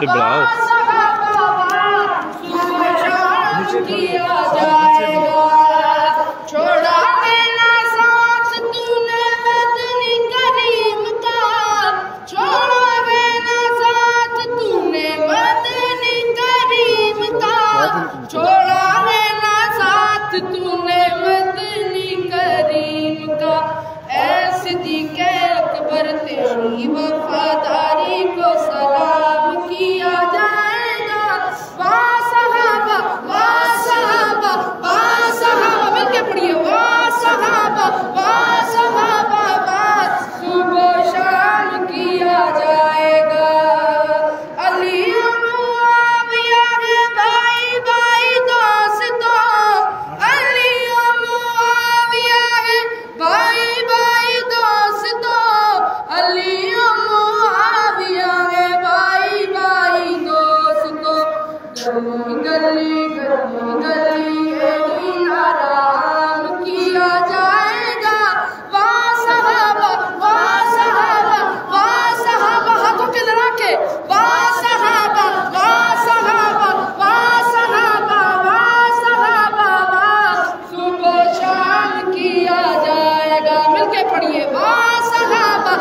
बढ़ाओ किया जाएगा। छोड़ा देना साथ तूने वतनी करीम का, छोड़ा देना साथ तूने वतनी करीम का, छोड़ा देना साथ तूने वतनी करीम का। ऐसे दिखे अकबर तेरी वफादारी को सलाम किया जाएगा। वाह सहाबा मिलके पढ़िए, वाह सहाबा सुबह शाम किया जाएगा। अली मुआविया है भाई भाई दोस्तों, अली मुआविया है भाई भाई दोस्तों, अली मुआविया है भाई भाई दोस्तों। गली गली गली यही नाराम किया जाएगा। वाह सहाबा हाथों के लड़ा के, वाह सहाबा सुबह शाम किया जाएगा। मिलके पढ़िए, वाह सहाबा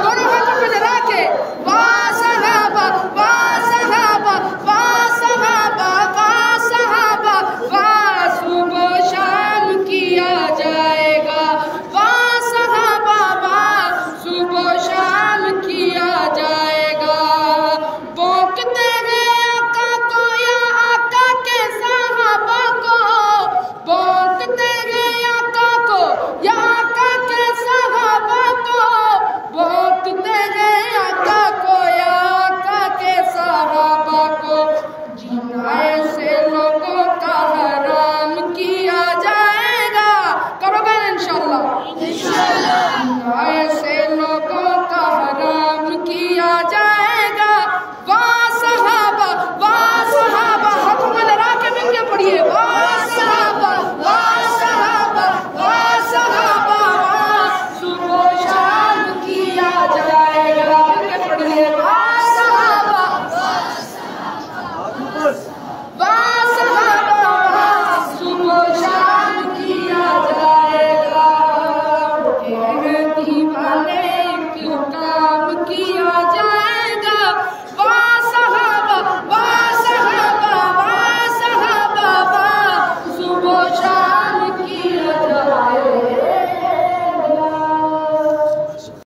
दोनों हाथों पे लड़ा के, वाह सहाबा सुबह शाम किया जाएगा। वाह सहाबा सुबह शाम किया जाएगा। भोंकते हैं आका को या आका के सहाबा को, भोंकते हैं आका को या आका के सहाबा को, भोंकते हैं आका को या आका के सहाबा को। जीना ऐसे लोगों का हराम किया जाएगा। करोगे ना इंशाल्लाह? जीना ऐसे लोगों का हराम किया जाएगा। वाह सहाबा हाथों में लड़ा के मिलके पढ़िए, वाह सहाबा सुबह शाम किया जाएगा। मिलके पढ़िए, वाह सहाबा सुबह शाम किया जाएगा। दीवाने